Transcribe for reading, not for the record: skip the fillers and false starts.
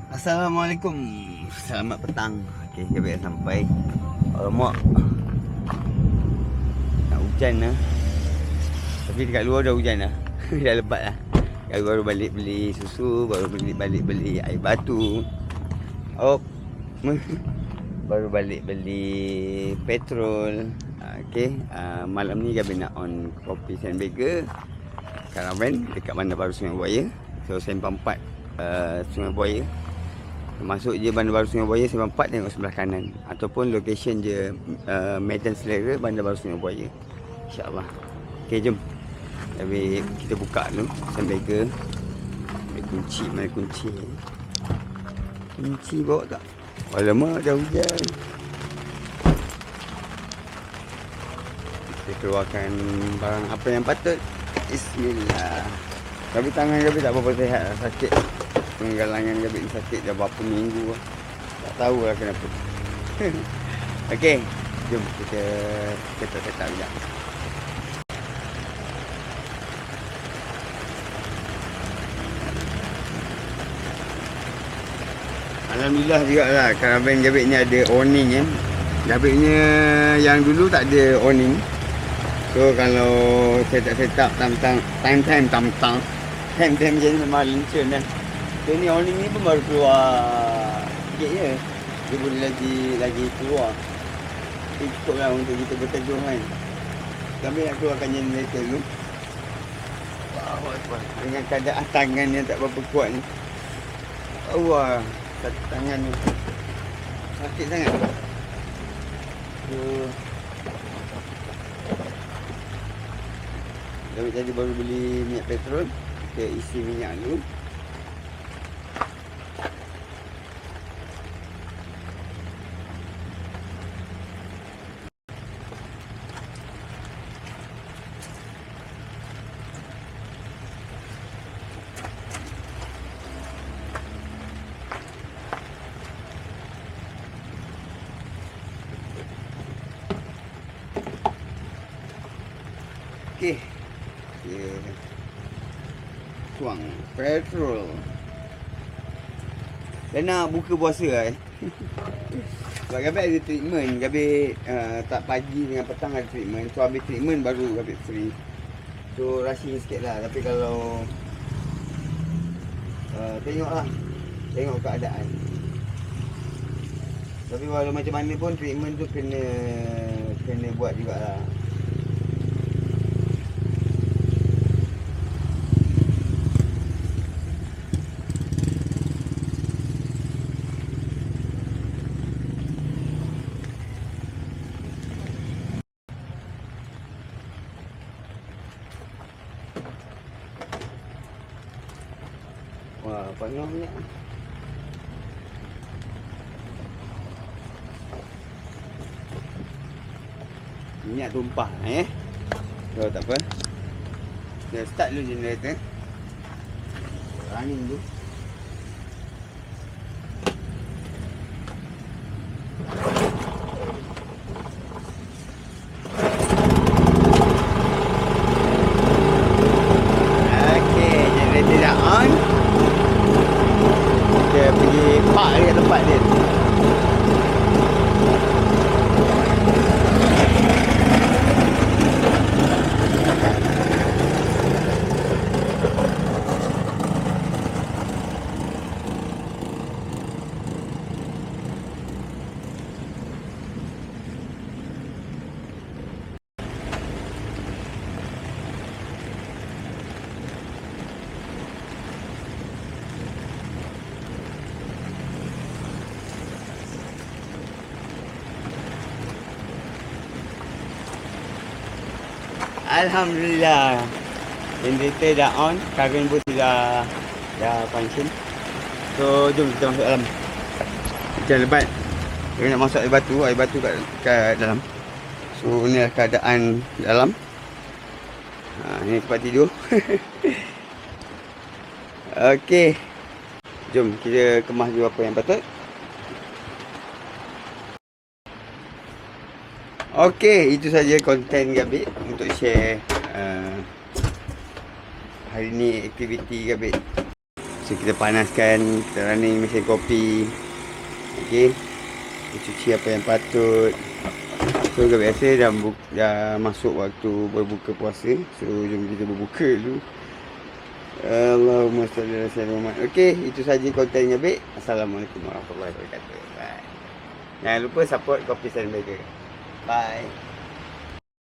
Assalamualaikum. Selamat petang. Okey, kita dah sampai. Alamak. Nak hujan lah. Tapi dekat luar dah hujan lah. Dah lebat lah. Baru balik beli susu, baru balik beli air batu. Oh. Baru balik beli petrol. Okey, malam ni Gabi nak on kopi Sandbagger Caravan dekat Bandar Baru Sungai Buaya. So Sempang 4 Sungai Buaya. Masuk je Bandar Baru Sungai Buaya, Sempang 4 tengok sebelah kanan. Ataupun location je Medan Selera, Bandar Baru Sungai Buaya. InsyaAllah. Okey, jom. Tapi kita buka dulu Sandbagger. Mana kunci? Kunci bawa tak? Alamak, dah hujan. Kita keluarkan barang apa yang patut. Bismillah. Tapi tangan Gabi tak apa-apa sihat lah. Sakit. Penggalangan Gabi ni sakit dah berapa minggu lah. Tak tahulah kenapa. Okey. Jom kita set up sekejap. Alhamdulillah juga lah. Caravan Gabi ni ada awning kan. Gabi ni yang dulu tak ada awning. So kalau set up time macam ni memang lencun kan. So ni awning ni pun baru keluar sikit je. Dia boleh lagi keluar. Cukup lah untuk kita berteduh kan. Kami nak keluarkan generator dulu. Dengan keadaan tangan yang tak berapa kuat ni. Allah, satu tangan ni sakit sangat. Kami tadi baru beli minyak petrol. Kita isi minyak dulu. Okey. Tuang petrol. Dan nak buka puasa lah Sebab Gabi ada treatment. Gabi tak pagi dengan petang ada treatment. So habis treatment baru Gabi free. So rushing sikit lah. Tapi kalau tengoklah. Tengok keadaan. Tapi walau macam mana pun treatment tu kena buat jugalah. Wah, panas minyak. Minyak tumpah So tak apa. Kita start dulu generator. Angin dulu. Okey, generator dah on. Kita pergi park dekat tempat dia. Alhamdulillah. Generator dah on, kabin pun dah function. So jom kita masuk dalam. Hujan lebat. Kita nak masuk air batu kat dalam. So inilah keadaan dalam. Ini tempat tidur. Okey. Jom kita kemas dulu apa yang patut. Okey, itu saja konten Gabi untuk share hari ni aktiviti Gabi. So kita panaskan, kita running mesin kopi. Okey. Kita cuci apa yang patut. So biasa dah masuk waktu berbuka puasa. So jom kita berbuka dulu. Allahumma salli ala sayyidina Muhammad. Okey, itu saja konten Nyabik. Assalamualaikum warahmatullahi wabarakatuh. Bye. Jangan lupa support Kopi Sandburger. Bye.